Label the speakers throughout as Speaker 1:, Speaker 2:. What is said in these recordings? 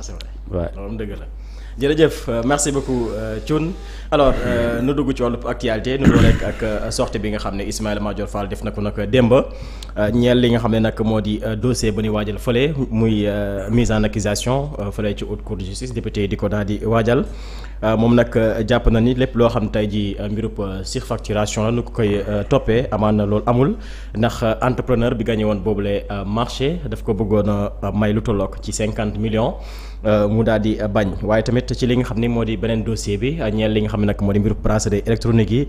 Speaker 1: c'est vrai.
Speaker 2: waaw
Speaker 1: loolu dëgg la. jërëjëf merci beaucoup Thioune alors nu dugg ci wàllu actualité nu doole ak sortie bi nga xam ne Ismaïla Madior Fall def na ko nag démb ñeel li nga xam ne nag moo di dossier bu ñuy waajal fële muy mise en accusation fële ci haute cour de justice député di ko daal di waajal moom nag jàpp na ni lépp loo xam tey ji mbirub surfacturation la nu ko koy toppee amaan na loolu amul ndax entrepreneur bi gagné woon boobule marché daf ko bëggoon a may lu tollook ci 50 millions mu daal di bañ waaye tamit ci li nga xam ni moo di beneen dossier bi ñeel li nga xam ne nag moo di mbiru bracelet électronique yi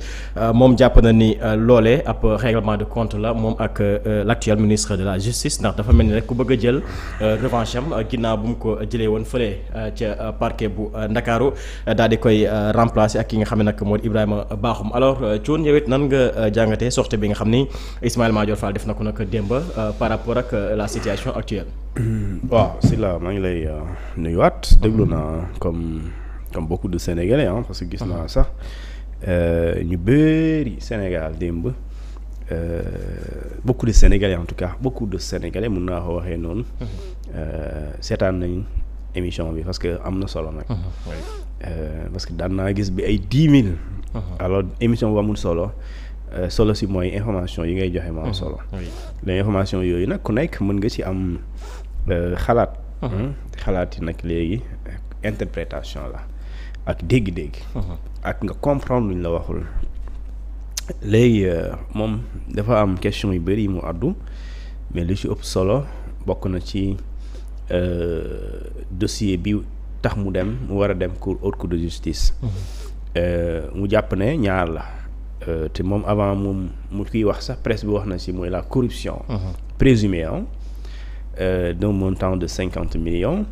Speaker 1: moom jàpp na ni loolee ab règlement de compte la moom ak l'actuel ministre de la justice ndax dafa mel ni rek ku bëgg a jël revanche am ginnaaw bu mu ko jëlee woon fële ca parquet bu Ndakaaru daal di koy remplacer ak ki nga xam ne nag moo di Ibrahima Bakhoum alors Thioune yow it nan nga jàngatee sortie bi nga xam ni Ismaïla Madior Fall def na ko nag démb par rapport ak la situation actuelle.
Speaker 2: waaw Sylla maa ngi lay nuyuwaat déglu naa comme beaucoup de Sénégalais parce que gis naa sax ñu bëri Sénégal démb beaucoup de Sénégalais en tout cas beaucoup de Sénégalais mun naa ko waxee noonu seetaan nañ émission bi parce que am na solo nag parce que daan naa gis bi ay 10 000 alors émission bu amul solo si mooy information yi ngay joxe ma am solo les informations yooyu nag ku nekk mën nga ci am xalaat xalaat yi nag léegi interprétation la ak dégg-dégg ak nga comprendre luñ la waxul léegi moom dafa am question yu bëri mu àddu mais li ci ëpp solo bokk na ci dossier bi tax mu war a dem haute cour de justice mu jàpp ne ñaar la te moom avant moom mu kiy wax sax presse bi wax na ci mooy la corruption présumée d'un montant de 50 millions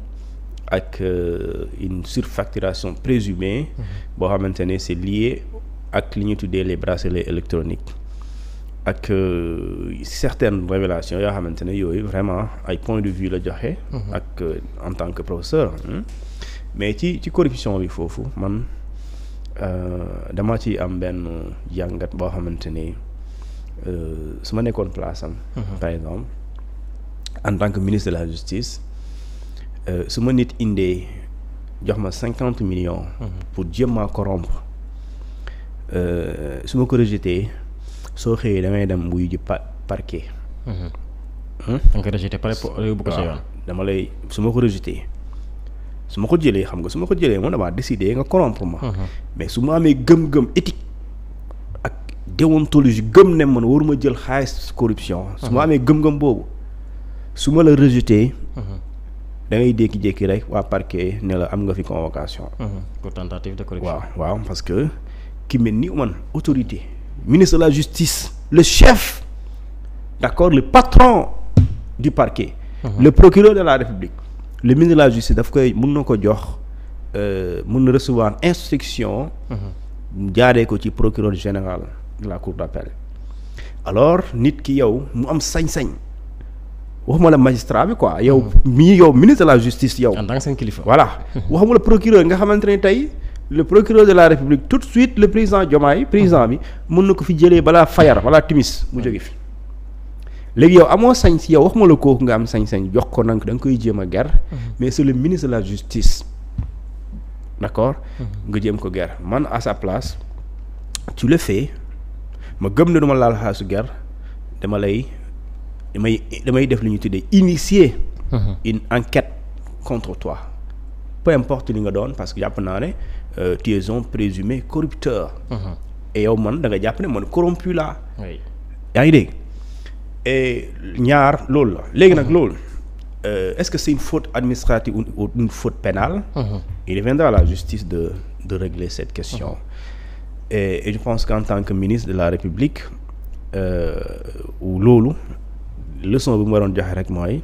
Speaker 2: ak une surfacturation présumée boo xamante ne c'est lié ak li ñu tuddee les bracelets électroniques ak certaines révélations yoo xamante ne yooyu vraiment ay points de vue la joxe ak en tant que professeur mais ci corruption bi foofu man dama ci am benn jàngat boo xamante ne su ma nekkoon place am par exemple en tant que ministre de la justice su ma nit indee jox ma 50 millions pour jéem maa corrompre su ma ko rejeté soo xëyee damay dem wuyu ji parquet
Speaker 1: da nga ko rejeté pare pour yóbbu ko sa yoon
Speaker 2: dama lay su ma ko rejeté su ma ko jëlee xam nga su ma ko jëlee moom damaa décidé nga corrompre ma mais su ma amee gëm-gëm éthique ak déontologie gëm ne man waruma jël xaalis corruption su ma amee gëm-gëm boobu su ma la rejeté da ngay jékki-jékki rek waa parquet ne la am nga fi convocation
Speaker 1: pour tentative de corruption
Speaker 2: waaw parce que ki mel ni man autorité ministre de la justice le chef d'accord le patron du parquet le procureur de la république le ministre de la justice daf koy mën na ko jox mën na recevoir instruction jaaree ko ci procureur général de la cour d'appel alors nit ki yow mu am sañ-sañ waxuma la magistrat bi quoi yow ministre de la justice yow
Speaker 1: en tant que seen kilifa
Speaker 2: voilà waxuma la procureur nga xamante ne tey le procureur de la république tout de suite le président Diomaye président bi mën na ko fi jëlee balaa timis mu jóge fi léegi yow amoo sañ si yow waxuma la kooku nga am sañ-sañ jox ko nag da nga koy jéem a ger mais c'est le ministre de la justice d'accord nga jéem ko ger man à sa place tu le fais ma gëm ne duma laal xaalisu ger damay def li ñu tuddee initier une enquête contre toi peu importe li nga doon parce que jàpp naa ne tu es un présumé corrupteur et yow man da nga jàpp ne man corrompu laa yaa ngi dégg et ñaar loolu la léegi nag loolu est-ce que c'est une faute administrative ou une faute pénale il reviendra à la justice de régler cette question et je pense qu'en tant que ministre de la République loolu leçon bi mu waroon joxe rek mooy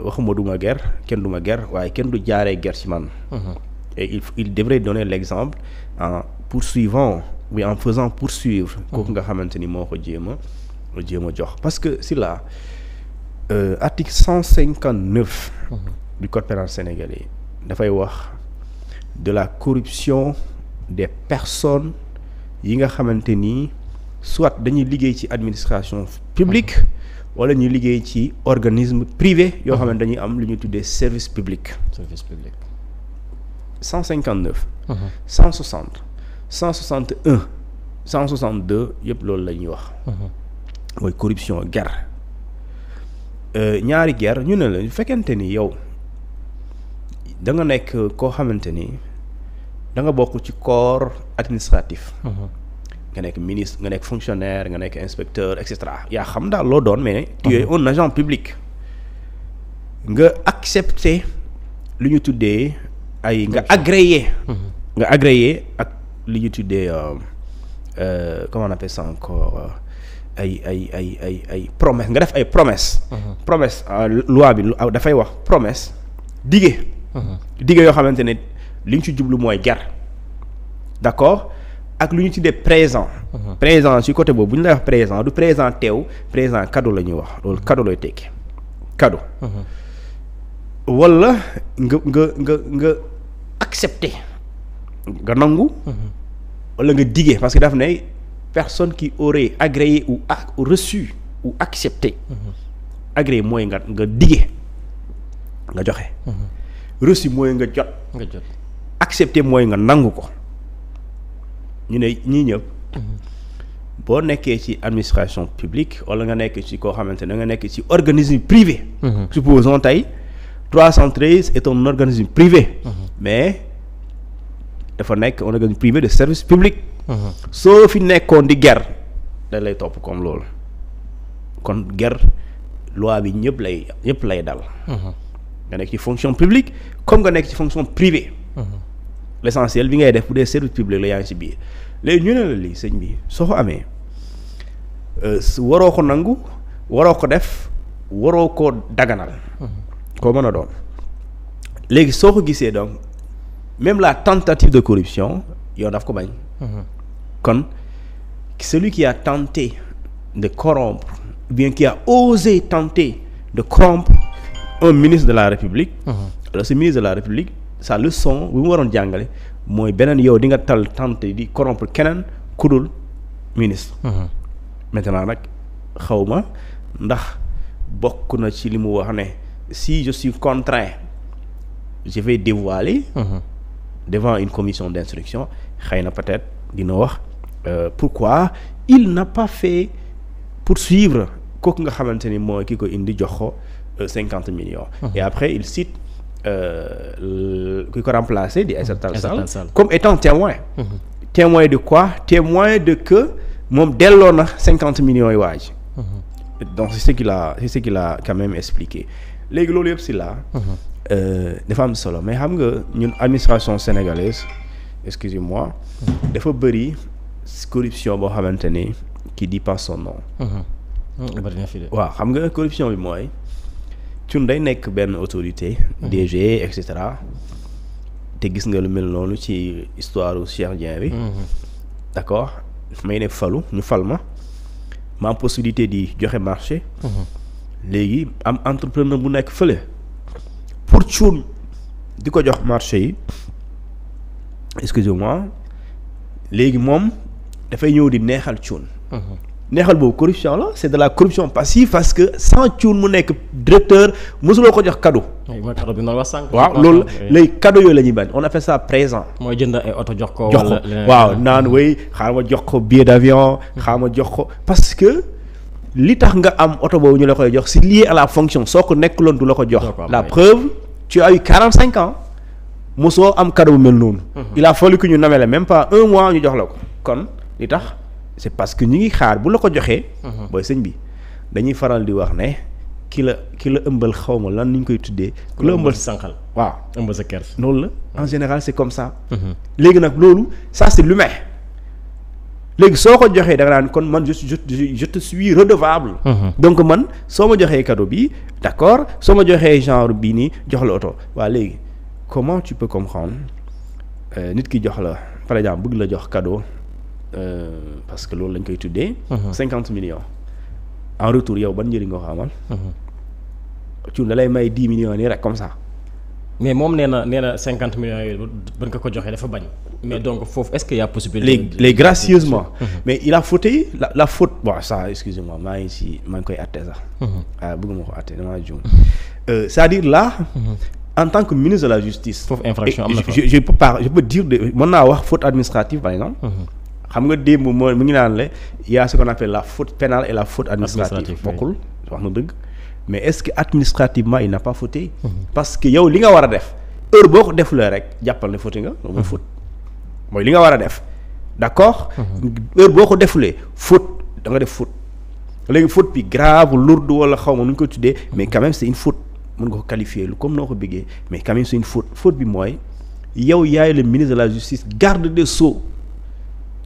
Speaker 2: waxuma duma ger kenn duma ger waaye kenn du jaaree ger ci man et il devrait donner l'exemple en poursuivant ou en faisant poursuivre kooku nga xamante ni moo ko jéem a jox parce que si la article 159 du code pénal sénégalais dafay wax de la corruption des personnes yi nga xamante ni soit dañuy liggéey ci administration publique wala ñu liggéey ci organisme privé yoo xam ne dañuy am lu ñuy tuddee service public.
Speaker 1: service public.
Speaker 2: 159. 160 161 162 yëpp loolu la ñuy wax. mooy corruption guerre. ñaari guerre ñu ne la fekkente ni yow da nga nekk koo xamante ni da nga bokk ci corps administratif. nga nekk ministre nga nekk fonctionnaire nga nekk inspecteur et cetera yaa xam daal loo doon mais tu es un agent public nga accepter lu ñu tuddee ay nga agréé ak li ñu tuddee comment on appelle ça encore ay promesse nga def ay promesse promesse loi bi dafay wax promesse dige yoo xamante ne li ñu ci jublu mooy ger d'accord ak lu ñu tuddee présent. présent ci côté boobu bu ñu lay wax présent du présent teew présent cadeau la ñuy wax loolu cadeau lay tekki cadeau. wala nga accepter nga nangu. wala nga diggee parce que daf ne personne qui aurait agréé ou reçu ou accepté. agréé mooy nga diggee nga joxe. reçu mooy nga jot. accepté mooy nga nangu ko. ñu ne ñii ñëpp boo nekkee ci administration publique wala nga nekk ci koo xamante ne nga nekk ci organisme privé. supposons tey 313 est un organisme privé. mais dafa nekk un organisme privé de service public. soo fi nekkoon di ger da lay topp comme loolu kon ger loi bi ñëpp lay dal. nga nekk ci fonction publique comme nga nekk ci fonction privée. l'essentiel bi ngay def bu dee service public la yaa ngi ci biir léegi ñu ne la lii sëñ bi soo ko amee waroo ko nangu waroo ko def waroo ko daganal. koo mën a doon léegi soo ko gisee donc même la tentative de corruption yow daf ko bañ. kon celui qui a tenté de corrompre ou bien qui a osé tenter de corrompre un ministre de la République. alors ce ministre de la République. sa leçon bu mu waroon jàngale mooy beneen yow di nga tenter di corrompre keneen ku dul ministre. maintenant nag xawma ndax bokk na ci li mu wax ne si je suis contraint je vais dévoiler. devant une commission d'instruction xëy na peut-être dina wax pourquoi il n'a pas fait poursuivre kooku nga xamante ni mooy ki ko indi jox ko 50 millions. et après il cite. ki ko remplacé di Aïssata Tall Sall comme étant témoin. témoin de quoi? témoin de que moom delloo na 50 millions yi waaj. donc c'est ce qu'il a quand même expliqué léegi loolu yëpp si la dafa am solo mais xam nga ñun administration sénégalaise excusez-moi dafa bëri corruption boo xamante ni qui dit pas son nom. waaw xam nga corruption bi mooy cun day nekk benn autorité. DG et cetera te gis nga lu mel noonu ci histoire Cheikh Dieng bi. d'accord may ne ñu fal ma am possibilité di joxe marché. léegi am entrepreneur bu nekk fële pour cuun di ko jox marché yi excusez-moi léegi moom dafay ñëw di neexal cuun. neexal boobu corruption la c'est de la corruption passive parce que sans cuun mu nekk directeur mosuloo ko jox cadeau.
Speaker 1: mooy cadeau bi noonu wax sànq.
Speaker 2: waaw loolu léegi cadeau yooyu la ñuy bañ on appelle ça présent.
Speaker 1: mooy jënd ay oto jox ko.
Speaker 2: jox ko waaw naan way xaaral ma jox ko billet d'avion. xaaral ma jox ko parce que li tax nga am oto boobu ñu la koy jox c'est lié à la fonction soo ko nekkuloon du la ko jox. la preuve tu as eu 45 ans mosoo am cadeau bu mel noonu. il a fallu que ñu namee la même pas un mois ñu jox la ko kon li tax. c'est parce que ñu ngi xaar bu la ko joxee. booy sëñ bi dañuy faral di wax ne ki la ëmbal xaw ma lan ni ñu koy tuddee. ki la ëmbal
Speaker 1: sànqal.
Speaker 2: waaw
Speaker 1: ëmbal sa kers.
Speaker 2: loolu la en général c'est comme ça. léegi nag loolu ça c'est l'humain léegi soo ko joxee da nga naan kon man je te suis redevable. donc man soo ma joxee cadeau bi d'accord soo ma joxee genre bii nii jox la oto waa léegi comment tu peux comprendre nit ki jox la par exemple bëgg la jox cadeau. parce que loolu lañ koy tuddee. 50 millions. en retour yow ban njëriñ nga ko amal. cuun da lay may 10 millions nii rek comme ça.
Speaker 1: mais moom nee na 50 millions yooyu ba nga ko joxee dafa bañ. mais donc foofu est-ce qu'il y a possibilité.
Speaker 2: les gracieusement. mais il a fauté la faute. bon ça excusez-moi maa ngi koy àtte sax. bëgguma ko àtte damaa juum. c'est-à-dire là. en tant que ministre de la justice.
Speaker 1: foofu infraction am na fa
Speaker 2: je peux dire mën naa wax faute administrative par exemple. xam nga démb mu ngi naan la il y a ce qu'on appelle la faute pénale et la faute administrative. bokkul wax na dëgg. mais est-ce que administrativement il n'a pas fauté. parce que yow li nga war a def heure boo ko defulee rek jàppal ne fauté nga. mooy faute mooy li nga war a def d'accord. heure boo ko defulee faute da nga def faute. léegi faute bi grave lourde wala xaw ma nu ñu ko tuddee mais quand même c'est une faute mën nga ko qualifier lu comme noo ko bëggee mais quand même c'est une faute faute bi mooy yow yaay le ministre de la justice garde des sceaux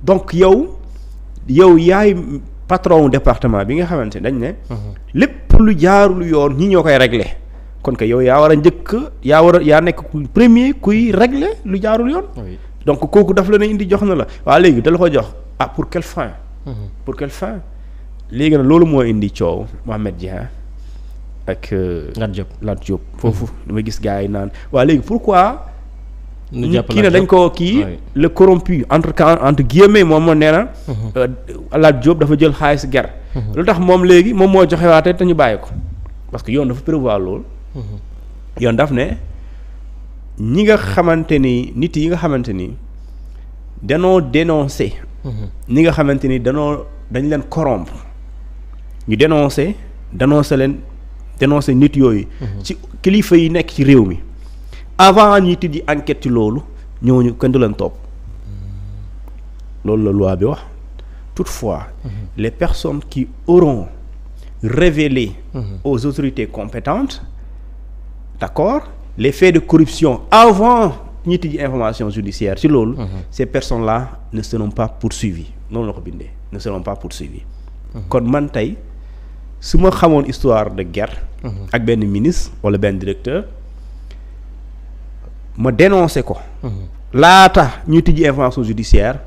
Speaker 2: donc yow yaay patron département bi nga xamante dañ ne. lépp lu jaarul yoon ñi ñoo koy régler kon que yow yaa war a njëkk yaa nekk premier kuy régler lu jaarul yoon. donc kooku daf la ne indi jox na la waaw léegi da la ko jox pour quelle fin. pour quelle fin léegi nag loolu moo indi coow Mohamed Dieng ak. Lat Diop foofu dama gis gars yi naan waa léegi pourquoi. kii ne dañ ko kii le corrompu entre guillemets moom moo nee na. Lat Diop dafa jël xaalis ger. lu tax moom léegi moom moo joxe waate te ñu bàyyi ko parce que yoon dafa prévoir loolu. yoon daf ne ñi nga xamante ni nit yi nga xamante ni danoo dénoncer. ñi nga xamante ni dañ leen corrompre ñu dénoncer nit yooyu. ci kilifa yi nekk ci réew mi avant ñuy tijji enquête ci loolu ñooñu kenn du leen topp loolu la loi bi wax. toutefois les personnes qui auront révélé aux autorités compétentes d'accord les faits de corruption avant ñi tijji information judiciaire ci loolu ces personnes-là ne seront pas poursuivies noonu la ko bindee ne seront pas poursuivies kon man tey su ma xamoon histoire de guerre ak benn ministre wala benn directeur ma dénoncé ko laata ñuy tijji information judiciaire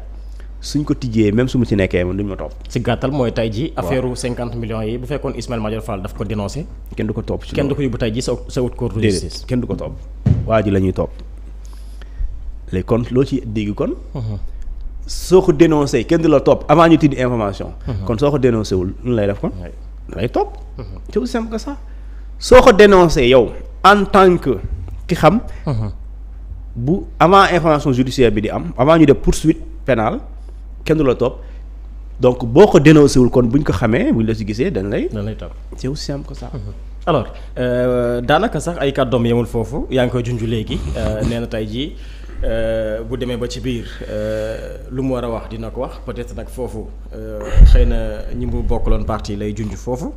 Speaker 2: suñ ko tijjee même su ma ci nekkee man duñ ma topp.
Speaker 1: ci gàttal mooy tey ji affaire 50 millions yi bu fekkoon Ismaïla Madior Fall daf ko dénoncé.
Speaker 2: kenn du ko topp ci
Speaker 1: kenn du ko yóbbu tey ji sa haute cour de justice.
Speaker 2: kenn du ko topp waa ji la ñuy topp léegi kon loo ci dégg kon. soo ko dénoncé kenn du la topp avant ñu tijji information. kon soo ko dénoncé wul lu lay def kon. lay topp. c'est aussi simple que ça. soo ko dénoncé yow en tant que ki xam. bu avant information judiciaire bi di am avant ñu def poursuite pénale kenn du la topp donc boo ko dénoncé wul kon buñ ko xamee buñ la ci gisee dañ lay topp c'est aussi simple que ça.
Speaker 1: alors daanaka sax ay kàddoom yemul foofu yaa ngi koy junj léegi nee na tey jii bu demee ba ci biir lu mu war a wax dina ko wax peut-être nag foofu xëy na ñi mu bokkaloon parti lay junj foofu.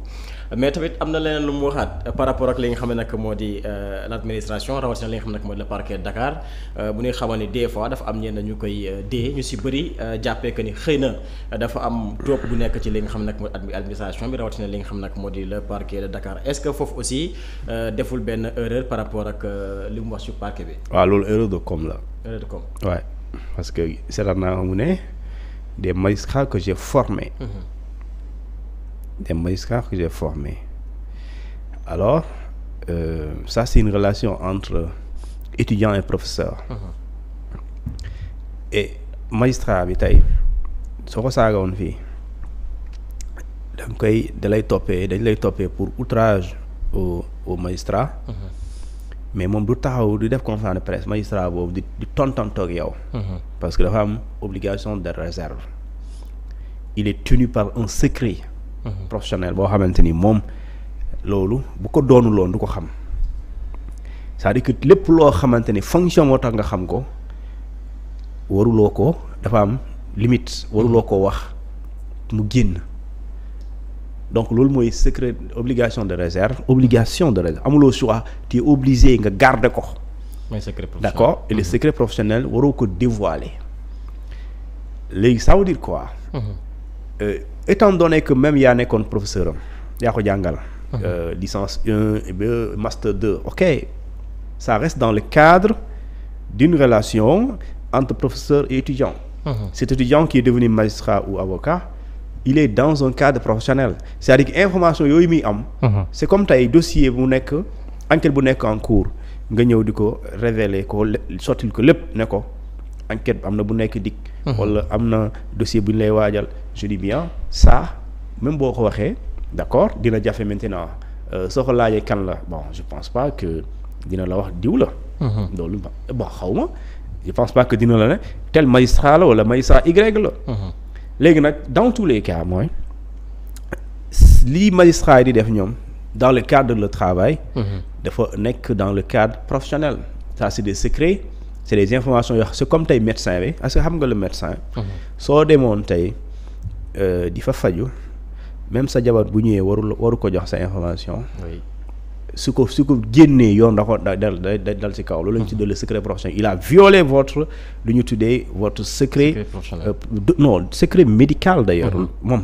Speaker 1: mais tamit am na leneen lu mu waxaat par rapport ak li nga xam ne nag moo di l'administration rawatina li nga xam ne nag moo di le parquet de Dakar bu ñuy xamal ni des fois dafa am ñenn ñu koy dee ñu si bëri jàppee que ni xëy na dafa am topp bu nekk ci li nga xam ne nag moo di administration bi rawatina li nga xam ne nag moo di le parquet de Dakar est-ce que foofu aussi deful benn erreur par rapport ak li mu wax ci parquet bi.
Speaker 2: waaw loolu erreur de com la.
Speaker 1: erreur de com.
Speaker 2: waaw parce que seetaan naa mu ne des magistrats que j'ai formés. Des magistrats que j'ai formés. Alors, ça c'est une relation entre étudiant et professeur. Et magistrat bi tey soo ko saaga woon fii dañ lay toppee pour outrage au magistrat. mais moom du taxaw du def conférence de presse magistrat boobu di tontantoog yow. parce que dafa am obligation de réserve. il est tenu par un secret. professionnel boo xamante ni moom loolu bu ko doonuloon du ko xam c'est-à-dire que lépp loo xamante ni fonction moo tax nga xam ko waruloo ko dafa am limite waruloo ko wax mu génn donc loolu mooy secret obligation de réserve amuloo choix tu es obligé nga garder ko.
Speaker 1: mooy secret professionnel
Speaker 2: d'accord et le secret professionnel waroo ko dévoiler léegi ça veut dire quoi. Étant donné que même yaa nekkoon professeur am yaa ko jàngal. licence 1 et ba master 2 ok ça reste dans le cadre d'une relation entre professeur et étudiant. Cet étudiant qui est devenu magistrat ou avocat il est dans un cadre professionnel c'est-à-dire que information yooyu muy am. c'est comme tey dossier bu nekk enquête bu nekk en cours nga ñëw di ko révéler ko sottil ko lépp ne ko enquête am na bu nekk dik wala am na dossier bu ñu lay waajal. Je dis bien ça même boo ko waxee d'accord dina jafe maintenant soo ko laajee kan la bon je pense pas que dina la wax diw la. loolu bon xaw ma je pense pas que dina la ne tel magistrat la wala magistrat Y la. léegi nag dans tous les cas mooy lii magistrat yi di def ñoom dans le cadre de le travail. dafa nekk dans le cadre professionnel. Ça c'est des secrets c'est des informations yoo c'est comme tey médecin bi parce que xam nga le médecin. soo demoon tey di fa faju même sa jabar bu ñëwee waru ko jox sa information. su ko génnee yoon da ko dal ci kaw loolu lañu tuddee le secret professionnel il a violé votre lu ñu tuddee votre secret non secret médical d'ailleurs moom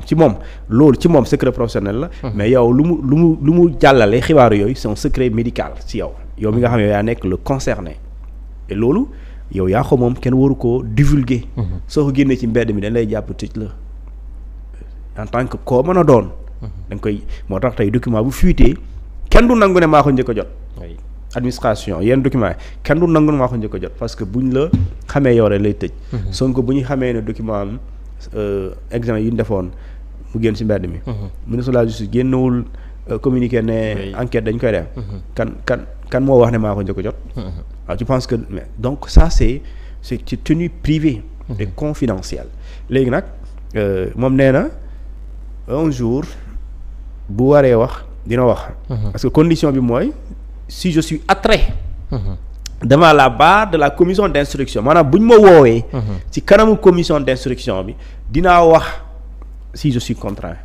Speaker 2: loolu ci moom secret professionnel la mais yow lu mu jàllale xibaar yooyu c'est un secret médical ci yow mi nga xam ne yow yaa nekk le concerné et loolu yow yaa ko moom kenn waru koo divulguer soo ko génnee ci mbedd mi dañ lay jàpp tëj la en tant que koo mën a doon da nga koy moo tax tey document bu fuité kenn du nangu ne maa ko njëkk a jot. administration yenn document yi kenn du nangu ne maa ko njëkk a jot parce que buñ la xamee yow rek lay tëj. Sonko bu ñu xamee ne document am examen yi ñu defoon mu génn ci mbedd mi. ministre de la justice génnewul communiqué ne enquête dañ koy def. kan moo wax ne maa ko njëkk a jot. waaw je pense que donc ça c'est tenu privé. et confidentiel. léegi nag moom nee na un jour bu waree wax. dina wax. parce que condition bi mooy si je suis attrait. devant la barre de la commission d'instruction maanaam bu ñu ma woowee. ci kanamu commission d'instruction bi dinaa wax si je suis contraint.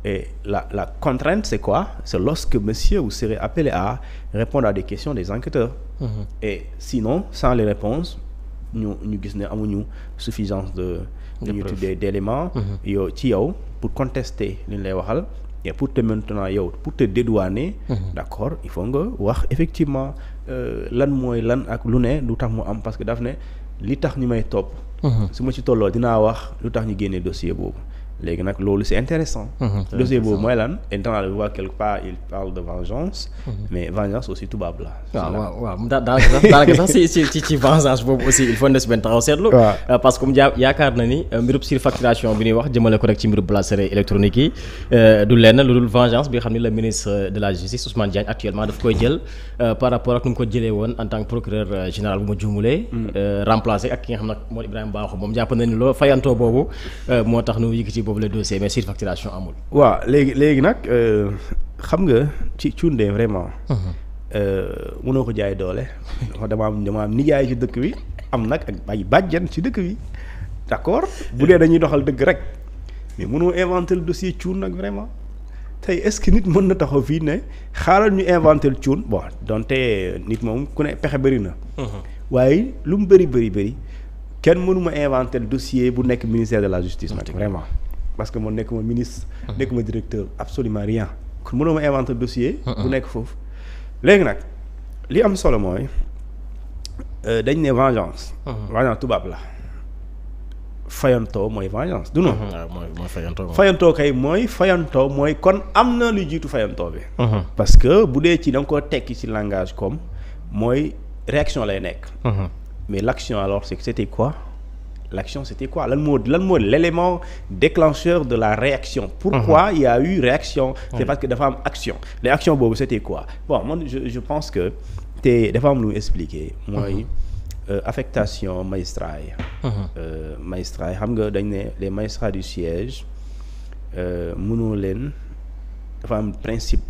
Speaker 2: et la contrainte c'est quoi? C'est lorsque monsieur vous serez appelé à répondre à des questions des enquêteurs. et sinon sans les réponses ñu gis ne amuñu suffisance de ñu tuddee d'éléments. yow ci yow pour contester li ñu lay waxal. et pour te maintenant yow pour te dédouaner. d'accord il faut nga wax effectivement lan mooy lan ak lu ne lu tax mu am parce que daf ne li tax ñu may topp. su ma ci tolloo dinaa wax lu tax ñu génnee dossier boobu léegi nag loolu c'est intéressant. dossier boobu mooy lan et dans le voie quelque part il parle de vengeance. mais vengeance aussi tubaab la.
Speaker 1: waaw daanaka sax ci vengeance boobu aussi il faut des benn taxaw seetlu. parce que comme yaakaar na ni mbirub surfacturation bi ñuy wax jëmale ko rek ci mbirub bracelet électronique yi du lenn lu dul vengeance bi nga xam ni le ministre de la justice Ousmane Diagne actuellement daf koy jël par rapport ak nu mu ko jëlee woon en tant que procureur général bu ma juumulee. remplacé ak ki nga xam nag moo Ibrahima Bakhoum moom jàpp na ni loo fayantoo boobu moo tax nu yëkkati boobu le dossier mais surfacturation amul.
Speaker 2: waaw léegi nag xam nga ci Thioune vraiment. mënoo ko jaay doole. dama am nijaay ci dëkk bi am nag ak ay bàjjen ci dëkk bi d'accord bu dee dañuy doxal dëgg rek mais mënoo inventer le dossier Thioune nag vraiment tey est-ce que nit mën na taxaw fii ne xaaral ñu inventer le Thioune bon donte nit moom ku ne pexe bëri na. waaye lu mu bëri kenn mënuma inventer le dossier bu nekk ministère de la justice nag vraiment. parce que man nekkuma ministre. nekkuma directeur absolument rien kon mënoo ma inventer dossier. bu nekk foofu. léegi nag li am solo mooy dañ ne vengeance. vengeance tubaab la. fayantoo mooy vengeance du noonu.
Speaker 1: mooy
Speaker 2: fayantoo mooy kon am na lu jiitu fayantoo bi. parce que bu dee ci da nga koo tekki ci langage comme mooy réaction lay nekk. mais l'action alors c'était quoi? L'action c'était quoi lan moo l'élément déclencheur de la réaction. Pourquoi il y a eu réaction? C'est parce que dafa am action. Les actions boobu c'était quoi? Bon man je pense que dafa am lu mu expliquer. mooy affectation magistrat yi. magistrat yi xam nga dañ ne les magistrats du siège mënoo leen dafa am principe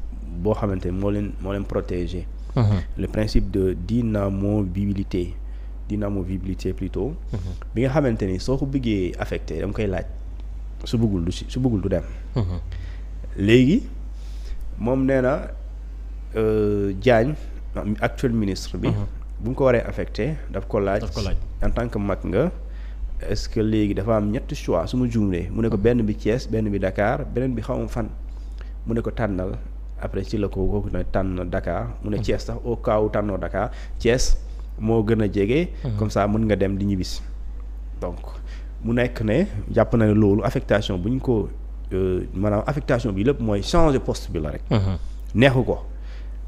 Speaker 2: boo xamante moo leen protéger. Le principe de d'inamovibilité plutôt. bi nga xamante ni soo ko bëggee affecté dama koy laaj su bëggul du dem. léegi moom nee na Diagne actuel ministre bi. bu ñu ko waree affecté daf ko laaj. en tant que mag nga est-ce que léegi dafa am ñetti choix su ma juumlee mu ne ko benn bi Thiès benn bi Dakar beneen bi xaw ma fan mu ne ko tànnal après ci la ko kooku ne tànn Dakar mu ne Thiès sax au cas où tànnoo Dakar Thiès. moo gën a jege. comme ça mën nga dem di ñibbisi. donc mu nekk ne jàpp na ne loolu affectation bu ñu ko maanaam affectation bi lépp mooy changer poste bi la rek. neexu ko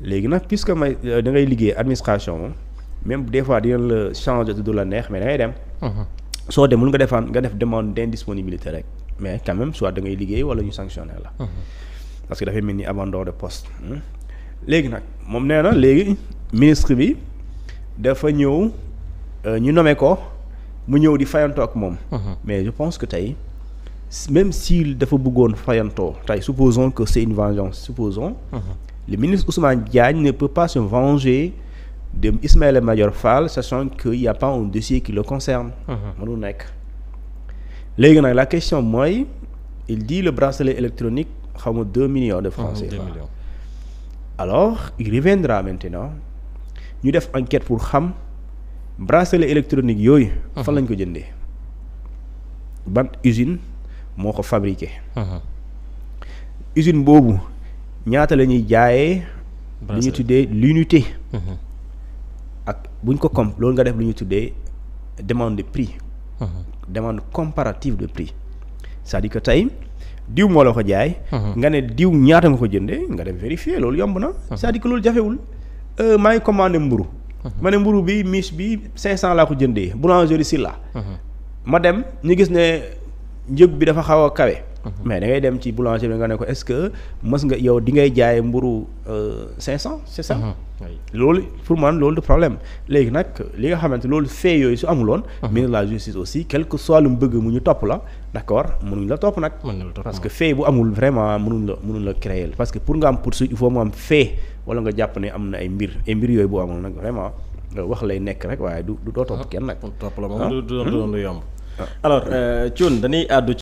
Speaker 2: léegi nag puisque may da ngay liggéey administration moom même des fois dina la changer du la neex mais da ngay dem. soo demul nga def demande d'indisponibilité rek mais quand même soit da ngay liggéey wala ñu sanctionné la. parce que dafay mel ni abandon de poste. léegi nag moom nee na léegi ministre bi dafa ñëw ñu nommé ko mu ñëw di fayantoo ak moom. mais je pense que tey même si dafa bëggoon fayantoo tey supposons que c'est une vengeance supposons. le ministre Ousmane Diagne ne peut pas se venger de Ismaïla Madior Fall sachant qu'il y a pas un dossier qui le concerne. mënul nekk léegi nag la question mooy il dit le bracelet électronique xaw ma 2 millions de francs CFA. alors il reviendra maintenant ñu def enquête pour xam bracelet électronique yooyu. fan lañ ko jëndee ban usine moo ko fabriqué. usine boobu ñaata la ñuy jaayee. li ñu tuddee l'unité. ak buñ ko loolu nga def lu ñu tuddee demande de prix. demande comparative de prix c'est-à-dire que tey diw moo la ko jaay. nga ne diw ñaata nga ko jëndee nga dem vérifier loolu yomb na. c'est-à-dire que loolu jafewul maa ngi commandé mburu ma ne mburu bi miche bi 500 laa ko jëndee boulangerie Silla. ma dem ñu gis ne njëg bi dafa xaw a kawe. mais da ngay dem ci boulangerie bi nga ne ko est-ce que mës nga yow di ngay jaay mburu 500 c'est ça. loolu pour man loolu du problème léegi nag li nga xamante loolu fait yooyu su amuloon. ministre de la justice aussi quel que soit lu mu bëgg mu ñu topp la d'accord mënuñ la topp nag. parce que fait bu amul vraiment mënuñ la créer parce que pour nga am poursuite il faut mu am fait wala nga jàpp ne am na ay mbir yooyu bu amul nag vraiment wax lay nekk rek waaye du doo topp kenn nag.
Speaker 1: topp la moom du doon lu yomb. alors Thioune dañuy àddu